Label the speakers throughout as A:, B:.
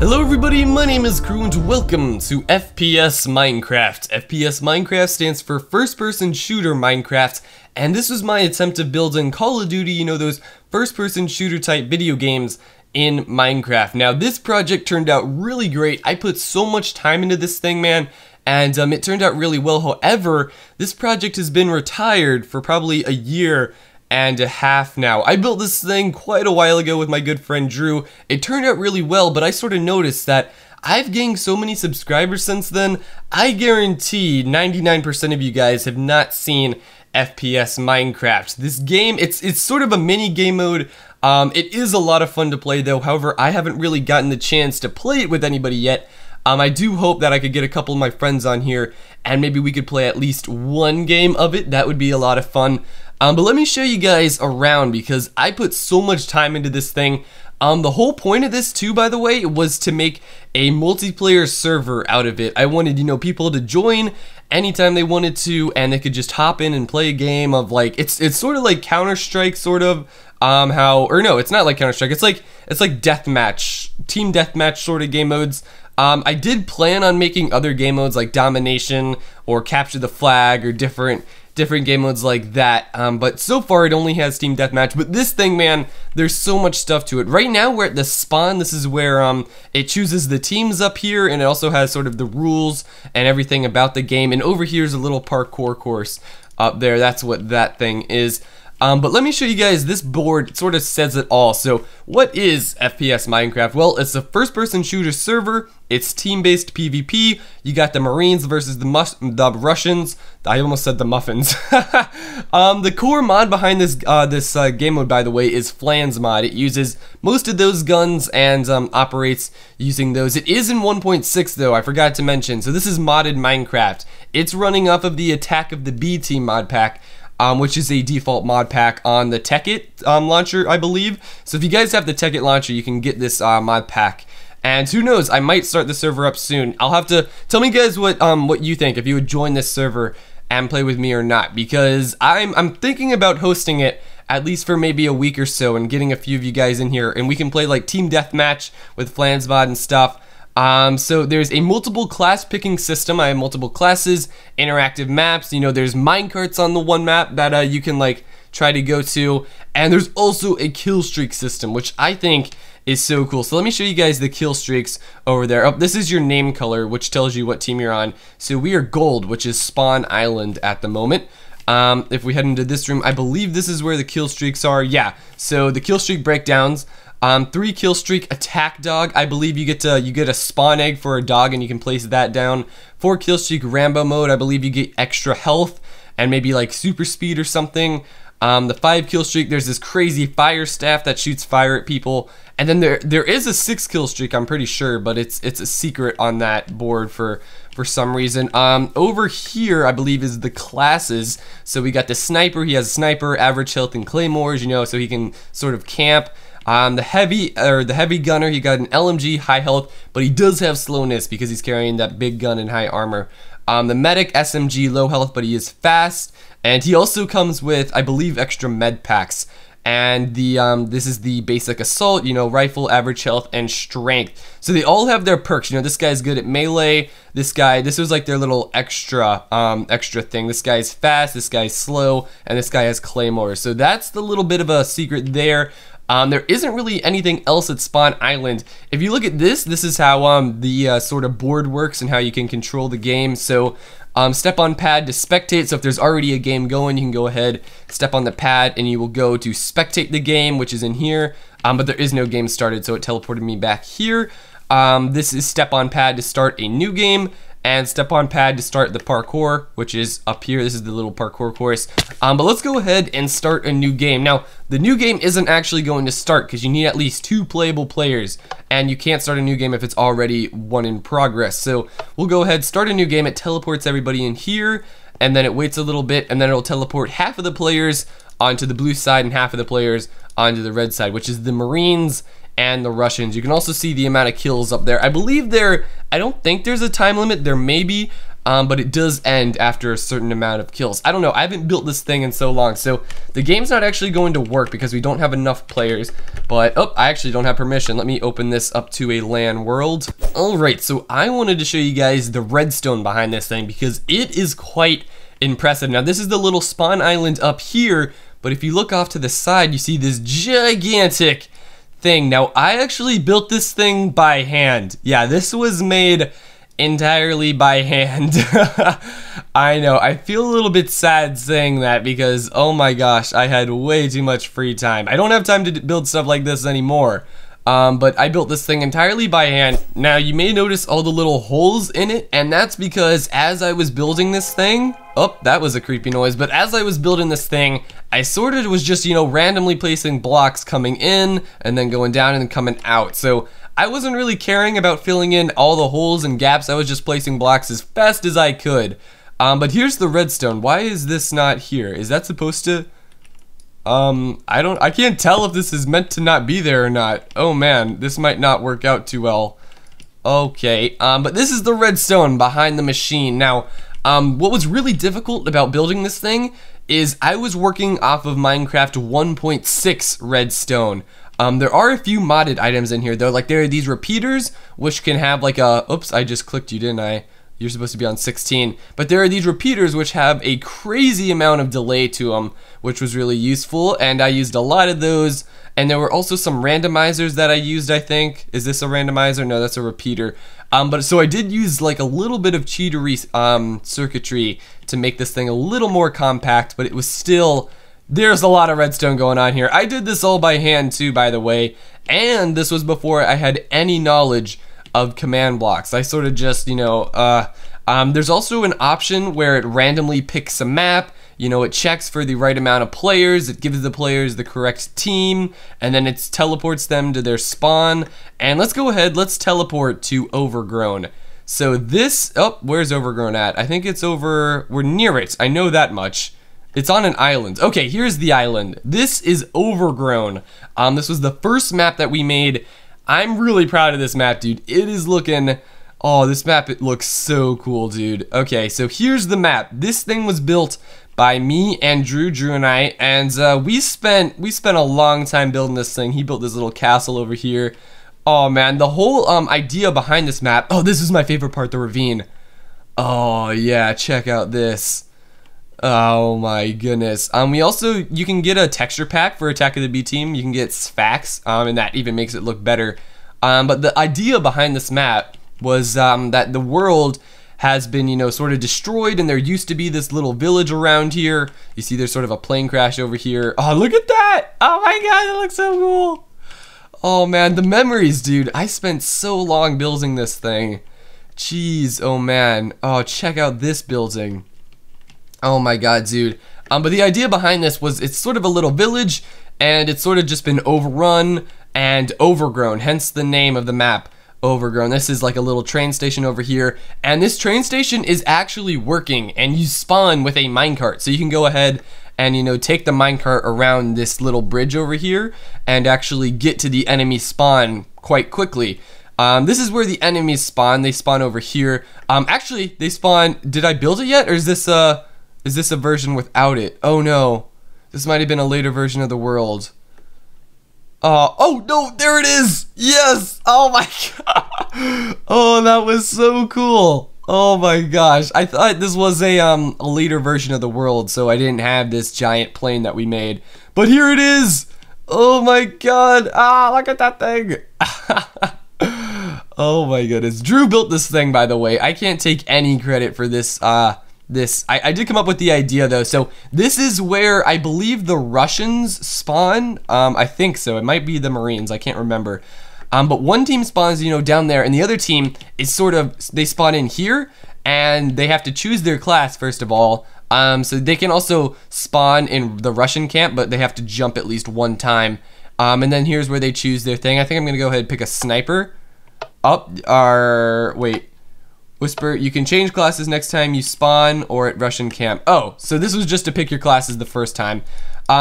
A: Hello everybody, my name is Crew and welcome to FPS Minecraft. FPS Minecraft stands for First Person Shooter Minecraft, and this was my attempt of building Call of Duty, you know, those first person shooter type video games in Minecraft. Now this project turned out really great. I put so much time into this thing, man, and it turned out really well. However, this project has been retired for probably a year and a half now. I built this thing quite a while ago with my good friend Drew. It turned out really well, but I sort of noticed that I've gained so many subscribers since then. I guarantee 99% of you guys have not seen FPS Minecraft. This game, it's sort of a mini game mode. It is a lot of fun to play though. However, I haven't really gotten the chance to play it with anybody yet. I do hope that I could get a couple of my friends on here and maybe we could play at least one game of it. That would be a lot of fun. But let me show you guys around because I put so much time into this thing. The whole point of this too, by the way, was to make a multiplayer server out of it. I wanted, you know, people to join anytime they wanted to, and they could just hop in and play a game of like, it's sort of like Counter-Strike sort of, no, it's not like Counter-Strike, it's like deathmatch, team deathmatch sort of game modes. I did plan on making other game modes like Domination or Capture the Flag or different game modes like that, but so far it only has Team Deathmatch. But this thing, man, there's so much stuff to it. Right now we're at the spawn. This is where it chooses the teams up here, and it also has sort of the rules and everything about the game. And over here is a little parkour course up there. That's what that thing is. But let me show you guys, this board. It sort of says it all. So what is FPS Minecraft? Well, it's a first-person shooter server. It's team-based PvP. You got the Marines versus the Russians. I almost said the Muffins. The core mod behind this game mode, by the way, is Flans mod. It uses most of those guns and operates using those. It is in 1.6 though, I forgot to mention. So this is modded Minecraft. It's running off of the Attack of the B-Team Modpack, which is a default mod pack on the Tekkit launcher, I believe. So if you guys have the Tekkit launcher, you can get this mod pack. And who knows, I might start the server up soon. I'll have to tell me guys what you think, if you would join this server and play with me or not, because I'm thinking about hosting it at least for maybe a week or so and getting a few of you guys in here, and we can play like team deathmatch with Flans mod and stuff. So there's a multiple class picking system. I have multiple classes, interactive maps, you know, there's minecarts on the one map that you can like try to go to, and there's also a kill streak system, which I think is so cool. So let me show you guys the kill streaks over there. Oh, this is your name color, which tells you what team you're on. So we are gold, which is Spawn Island at the moment. If we head into this room, I believe this is where the kill streaks are. Yeah, so the kill streak breakdowns. 3 kill streak attack dog. I believe you get a spawn egg for a dog and you can place that down. 4 kill streak Rambo mode. I believe you get extra health and maybe like super speed or something. The 5 kill streak, there's this crazy fire staff that shoots fire at people. And then there is a 6 kill streak, I'm pretty sure, but it's a secret on that board for some reason. Over here, I believe, is the classes. So we got the sniper. He has a sniper, average health, and claymores, you know, so he can sort of camp. The heavy gunner, he got an LMG, high health, but he does have slowness because he's carrying that big gun and high armor. The medic, SMG, low health, but he is fast, and he also comes with, I believe, extra med packs. And this is the basic assault, you know, rifle, average health, and strength. So they all have their perks. You know, this guy's good at melee. This was like their little extra thing. This guy's fast, this guy's slow, and this guy has claymore. So that's the little bit of a secret there. There isn't really anything else at Spawn Island. If you look at this is how the sort of board works and how you can control the game. So step on pad to spectate. So if there's already a game going, you can go ahead, step on the pad, and you will go to spectate the game, which is in here. But there is no game started, so it teleported me back here. This is step on pad to start a new game, and step on pad to start the parkour, which is up here. This is the little parkour course. But let's go ahead and start a new game. Now, the new game isn't actually going to start because you need at least 2 playable players, and you can't start a new game if it's already one in progress. So we'll go ahead, start a new game. It teleports everybody in here, and then it waits a little bit, and then it'll teleport half of the players onto the blue side and half of the players onto the red side, which is the Marines and the Russians. You can also see the amount of kills up there. I believe I don't think there's a time limit. There may be, but it does end after a certain amount of kills. I don't know, I haven't built this thing in so long, so the game's not actually going to work because we don't have enough players. But, oh, I actually don't have permission. Let me open this up to a LAN world. Alright, so I wanted to show you guys the redstone behind this thing because it is quite impressive. Now, this is the little spawn island up here, but if you look off to the side, you see this gigantic thing. Now, I actually built this thing by hand. Yeah, this was made entirely by hand. I know, I feel a little bit sad saying that because, oh my gosh, I had way too much free time. I don't have time to build stuff like this anymore. But I built this thing entirely by hand. Now, you may notice all the little holes in it, and that's because as I was building this thing, oh, that was a creepy noise, but as I was building this thing, I sort of was just, you know, randomly placing blocks coming in, and then going down and then coming out. So, I wasn't really caring about filling in all the holes and gaps. I was just placing blocks as fast as I could. But here's the redstone. Why is this not here? Is that supposed to... I can't tell if this is meant to not be there or not. Oh man, this might not work out too well. Okay, but this is the redstone behind the machine. Now, what was really difficult about building this thing is I was working off of Minecraft 1.6 redstone. There are a few modded items in here though, like there are these repeaters, which can have like a, oops, I just clicked you, didn't I? You're supposed to be on 16, but there are these repeaters which have a crazy amount of delay to them, which was really useful, and I used a lot of those. And there were also some randomizers that I used, I think. Is this a randomizer? No, that's a repeater. But so I did use like a little bit of cheatery circuitry to make this thing a little more compact, but it was still, there's a lot of redstone going on here. I did this all by hand too, by the way, and this was before I had any knowledge of command blocks. I sort of just, you know, there's also an option where it randomly picks a map. You know, it checks for the right amount of players, it gives the players the correct team, and then it teleports them to their spawn. And let's go ahead, let's teleport to Overgrown. So this, oh, where's Overgrown at? I think it's over, we're near it, I know that much. It's on an island. Okay, here's the island. This is Overgrown. This was the first map that we made. I'm really proud of this map, dude. It is looking, oh, this map, it looks so cool, dude. Okay, so here's the map. This thing was built by me and Drew and I, and we spent a long time building this thing. He built this little castle over here. Oh man, the whole idea behind this map, oh, this is my favorite part, the ravine. Oh yeah, check out this. Oh my goodness. We also, you can get a texture pack for Attack of the B-Team. You can get Sfax, and that even makes it look better. But the idea behind this map was that the world has been, you know, sort of destroyed, and there used to be this little village around here. You see there's sort of a plane crash over here. Oh, look at that! Oh my god, it looks so cool! Oh man, the memories, dude. I spent so long building this thing. Jeez, oh man. Oh, check out this building. Oh my god, dude. But the idea behind this was it's sort of a little village, and it's sort of just been overrun and overgrown, hence the name of the map, Overgrown. This is like a little train station over here, and this train station is actually working, and you spawn with a minecart, so you can go ahead and, you know, take the minecart around this little bridge over here and actually get to the enemy spawn quite quickly. This is where the enemies spawn. They spawn over here. Actually, they spawn, did I build it yet, or is this a version without it? Oh no, this might have been a later version of the world. Oh no, there it is! Yes! Oh my god! Oh, that was so cool! Oh my gosh, I thought this was a later version of the world, so I didn't have this giant plane that we made. But here it is! Oh my god! Ah, look at that thing! Oh my goodness. Drew built this thing, by the way. I can't take any credit for this, I did come up with the idea though. So this is where I believe the Russians spawn. I think so. It might be the Marines. I can't remember. But one team spawns, you know, down there, and the other team is sort of, they spawn in here, and they have to choose their class first of all. So they can also spawn in the Russian camp, but they have to jump at least one time. And then here's where they choose their thing. I think I'm gonna go ahead and pick a sniper. Wait. Whisper, you can change classes next time you spawn or at Russian camp. Oh, so this was just to pick your classes the first time.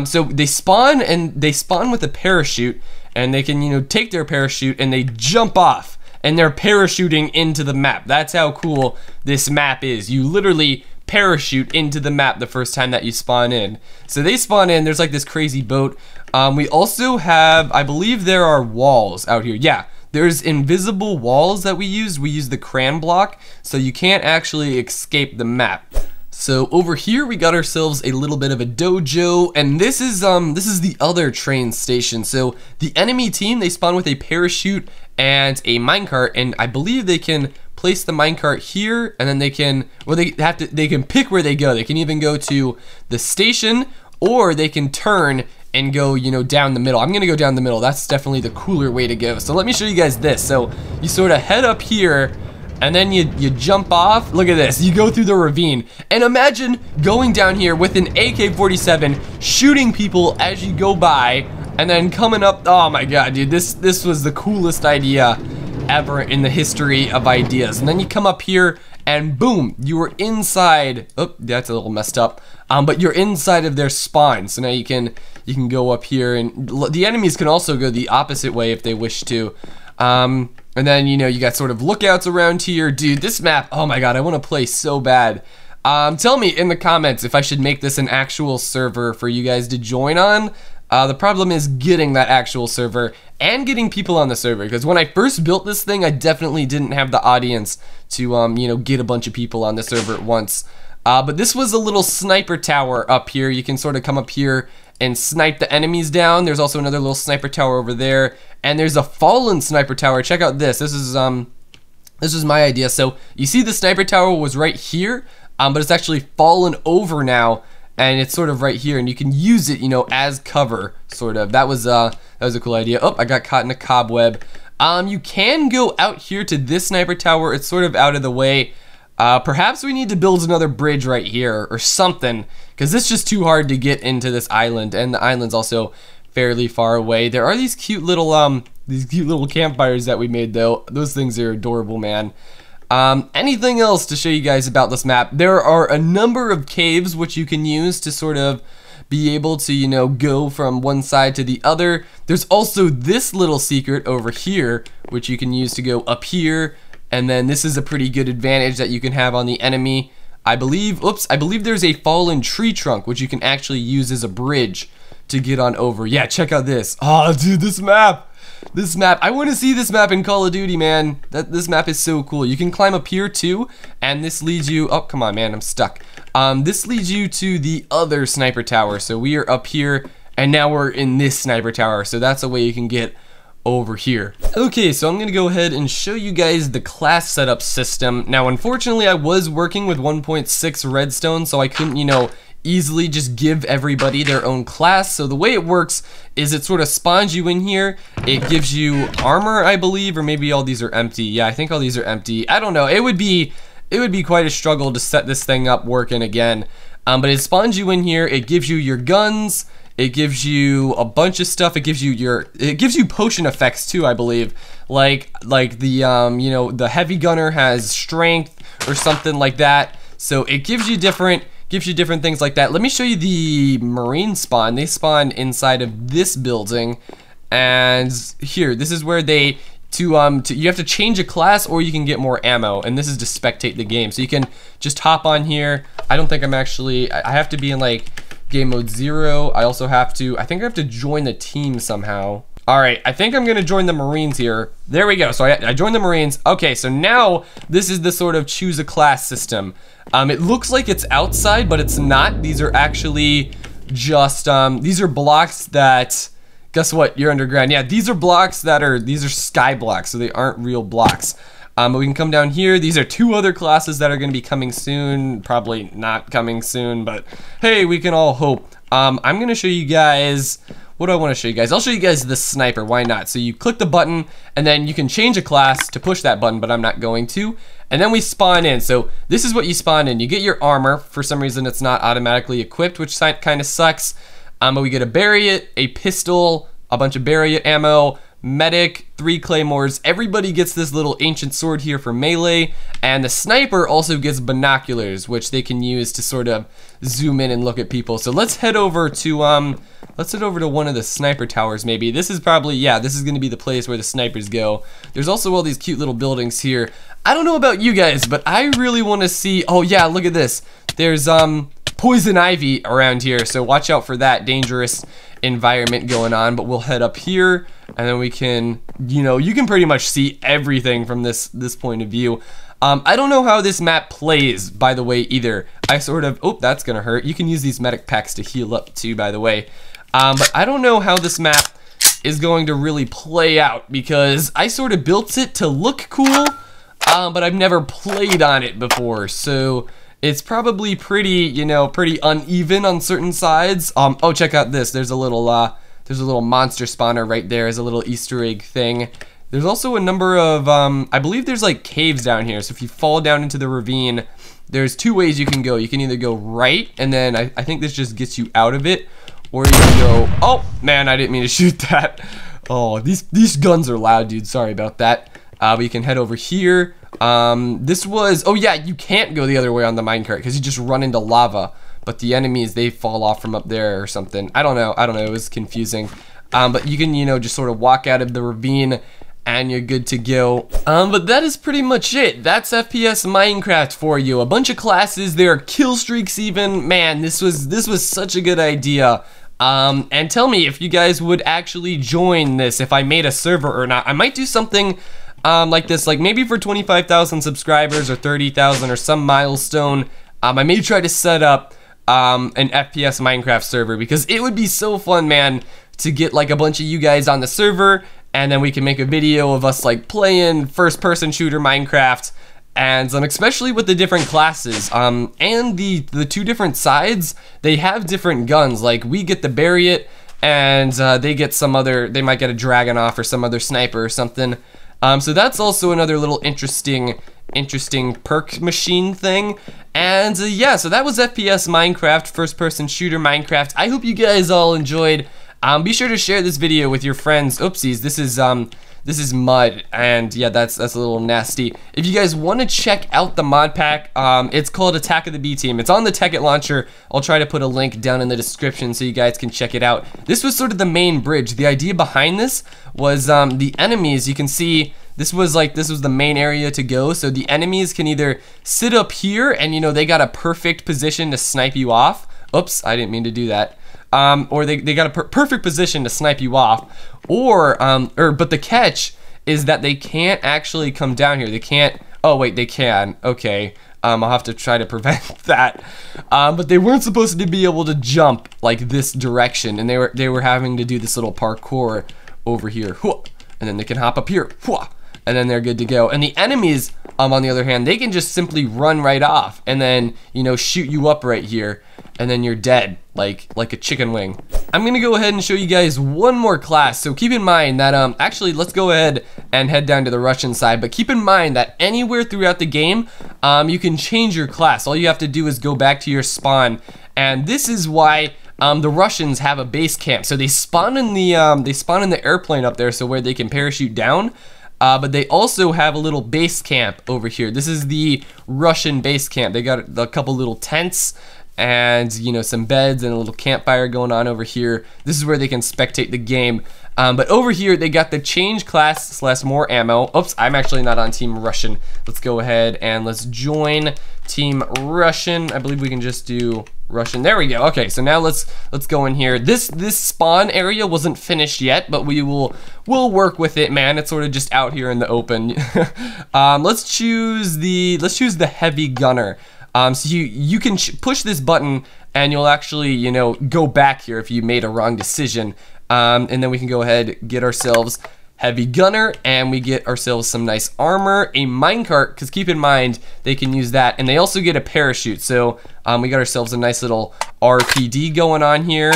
A: So they spawn, and they spawn with a parachute, and they can, you know, take their parachute and they jump off. and they're parachuting into the map. That's how cool this map is. You literally parachute into the map the first time that you spawn in. So they spawn in, there's like this crazy boat. We also have, I believe there are walls out here. Yeah, there's invisible walls that we use. We use the cran block, so you can't actually escape the map. So over here we got ourselves a little bit of a dojo, and this is the other train station. So the enemy team, they spawn with a parachute and a minecart, and I believe they can place the minecart here, and then they can, well, they can pick where they go. They can even go to the station, or they can turn and go, you know, down the middle. I'm gonna go down the middle. That's definitely the cooler way to go. So let me show you guys this. So you sort of head up here, and then you jump off. Look at this, you go through the ravine. And imagine going down here with an AK-47, shooting people as you go by, and then coming up. Oh my god, dude, this was the coolest idea ever in the history of ideas. And then you come up here, and boom, you were inside. Oh, that's a little messed up. But you're inside of their spawn. So now you can go up here, and the enemies can also go the opposite way if they wish to. And then, you know, you got sort of lookouts around here. Dude, this map, oh my god, I want to play so bad. Tell me in the comments if I should make this an actual server for you guys to join on. The problem is getting that actual server and getting people on the server, because when I first built this thing, I definitely didn't have the audience to, you know, get a bunch of people on the server at once. But this was a little sniper tower up here. You can sort of come up here and snipe the enemies down. There's also another little sniper tower over there, and there's a fallen sniper tower. Check out this. This is my idea. So you see the sniper tower was right here, but it's actually fallen over now, and it's sort of right here, and you can use it, you know, as cover, sort of. That was a cool idea. Oh, I got caught in a cobweb. You can go out here to this sniper tower. It's sort of out of the way. Perhaps we need to build another bridge right here or something, because it's just too hard to get into this island, and the island's also fairly far away. There are these cute little campfires that we made, though. Those things are adorable, man. Anything else to show you guys about this map? There are a number of caves which you can use to sort of be able to, you know, go from one side to the other. There's also this little secret over here which you can use to go up here, and then this is a pretty good advantage that you can have on the enemy. I believe there's a fallen tree trunk which you can actually use as a bridge to get on over. Yeah, check out this. Oh, dude, this map. I want to see this map in Call of Duty, man. This map is so cool. You can climb up here too, and this leads you, oh, come on, man, I'm stuck. This leads you to the other sniper tower. So we are up here, and now we're in this sniper tower. So that's a way you can get over here. Okay, so I'm gonna go ahead and show you guys the class setup system. Now, unfortunately, I was working with 1.6 redstone, so I couldn't, you know, easily just give everybody their own class. So the way it works is it sort of spawns you in here. It gives you armor, I believe, or maybe all these are empty. Yeah, I think all these are empty. I don't know. It would be quite a struggle to set this thing up working again. But it spawns you in here. It gives you your guns. It gives you a bunch of stuff. It gives you potion effects too, I believe. Like the you know, the heavy gunner has strength or something like that. So it gives you different things like that. Let me show you the marine spawn. They spawn inside of this building, and here, this is where they you have to change a class, or you can get more ammo, and this is to spectate the game. So you can just hop on here. I don't think I have to be in like game mode 0. I think I have to join the team somehow. All right, I think I'm gonna join the Marines here. There we go, so I joined the Marines. Okay, so now this is the sort of choose a class system. It looks like it's outside, but it's not. These are actually just, these are blocks that, guess what, you're underground. Yeah, these are blocks these are sky blocks, so they aren't real blocks. But we can come down here. These are 2 other classes that are gonna be coming soon. Probably not coming soon, but hey, we can all hope. I'm gonna show you guys, what do I want to show you guys? I'll show you guys the sniper, why not? So you click the button, and then you can change a class to push that button, but I'm not going to. And then we spawn in. So this is what you spawn in. You get your armor. For some reason, it's not automatically equipped, which kind of sucks. But we get a Barriet, a pistol, a bunch of Barriet ammo, medic, 3 claymores. Everybody gets this little ancient sword here for melee, and the sniper also gets binoculars, which they can use to sort of zoom in and look at people. So let's head over to Let's head over to one of the sniper towers maybe. This is probably, yeah, this is going to be the place where the snipers go. There's also all these cute little buildings here. I don't know about you guys, but I really want to see, oh yeah, look at this. There's poison ivy around here, so watch out for that dangerous environment going on. But we'll head up here, and then we can, you know, you can pretty much see everything from this point of view. I don't know how this map plays, by the way, either. I sort of, oh, that's gonna hurt. You can use these medic packs to heal up too, by the way. But I don't know how this map is going to really play out, because I sort of built it to look cool, but I've never played on it before, so it's probably pretty, you know, pretty uneven on certain sides. Oh, check out this. There's a little monster spawner right there. There's a little Easter egg thing. There's also a number of, I believe there's like caves down here. So if you fall down into the ravine, there's two ways you can go. You can either go right, and then I think this just gets you out of it, or you can go, oh man, I didn't mean to shoot that. Oh, these guns are loud, dude. Sorry about that. We can head over here. This was, oh yeah, you can't go the other way on the minecart because you just run into lava. But the enemies, they fall off from up there or something. I don't know. It was confusing. But you can, you know, just sort of walk out of the ravine and you're good to go. But that is pretty much it. That's FPS Minecraft for you. A bunch of classes, there are kill streaks even. Man, this was such a good idea. And tell me if you guys would actually join this if I made a server or not. I might do something like this, like maybe for 25,000 subscribers or 30,000 or some milestone. I may try to set up an FPS Minecraft server, because it would be so fun, man, to get like a bunch of you guys on the server, and then we can make a video of us like playing first-person shooter Minecraft, and especially with the different classes, and the two different sides, they have different guns. Like we get the bury it, and they get some other, they might get a dragon off or some other sniper or something. So that's also another little interesting perk machine thing. And yeah, so that was FPS Minecraft, first-person shooter Minecraft. I hope you guys all enjoyed. Be sure to share this video with your friends. Oopsies, this is mud, and yeah, that's a little nasty. If you guys want to check out the mod pack, it's called Attack of the B-Team. It's on the Tekkit launcher. I'll try to put a link down in the description so you guys can check it out. This was sort of the main bridge. The idea behind this was the enemies, you can see this was the main area to go, so the enemies can either sit up here and, you know, they got a perfect position to snipe you off. Oops, I didn't mean to do that. Or they got a perfect position to snipe you off, but the catch is that they can't actually come down here. They can't, oh wait, they can, okay. I'll have to try to prevent that. But they weren't supposed to be able to jump like this direction, and they were having to do this little parkour over here, and then they can hop up here, and then they're good to go. And the enemies, on the other hand, they can just simply run right off and then, you know, shoot you up right here, and then you're dead, like a chicken wing. I'm gonna go ahead and show you guys one more class. So keep in mind that, actually, let's go ahead and head down to the Russian side, but keep in mind that anywhere throughout the game, you can change your class. All you have to do is go back to your spawn, and this is why the Russians have a base camp. So they spawn in the airplane up there, so where they can parachute down. But they also have a little base camp over here. This is the Russian base camp. They got a couple little tents and, you know, some beds and a little campfire going on over here. This is where they can spectate the game. But over here, they got the change class / more ammo. Oops, I'm actually not on Team Russian. Let's go ahead and let's join Team Russian. I believe we can just do Russian. There we go. Okay, so now let's go in here. This spawn area wasn't finished yet, but we'll work with it, man. It's sort of just out here in the open. Let's choose the heavy gunner. So you can push this button and you'll actually, you know, go back here if you made a wrong decision. And then we can go ahead, get ourselves heavy gunner, and we get ourselves some nice armor, a minecart, because keep in mind they can use that, and they also get a parachute. So we got ourselves a nice little RPD going on here.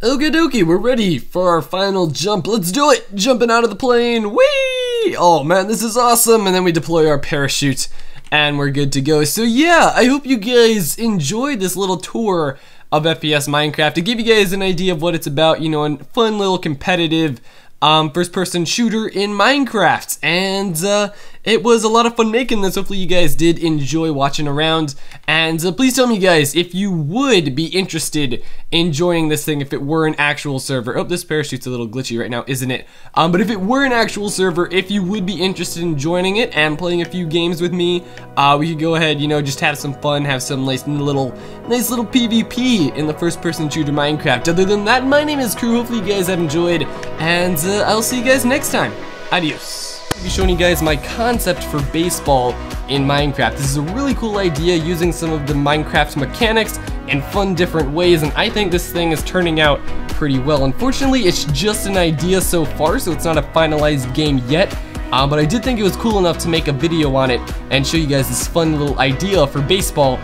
A: Okie dokie, we're ready for our final jump. Let's do it! Jumping out of the plane, whee! Oh man, this is awesome! And then we deploy our parachute, and we're good to go. So yeah, I hope you guys enjoyed this little tour of FPS Minecraft to give you guys an idea of what it's about, you know, a fun little competitive first-person shooter in Minecraft. And it was a lot of fun making this. Hopefully you guys did enjoy watching around, and please tell me, guys, if you would be interested in joining this thing if it were an actual server. Oh, this parachute's a little glitchy right now, isn't it? But if it were an actual server, if you would be interested in joining it and playing a few games with me, we could go ahead, you know, just have some fun, have some nice little PvP in the first-person shooter Minecraft. Other than that, my name is Crew. Hopefully you guys have enjoyed, and I'll see you guys next time. Adios. I'll be showing you guys my concept for baseball in Minecraft. This is a really cool idea, using some of the Minecraft mechanics in fun different ways, and I think this thing is turning out pretty well. Unfortunately, it's just an idea so far, so it's not a finalized game yet. But I did think it was cool enough to make a video on it and show you guys this fun little idea for baseball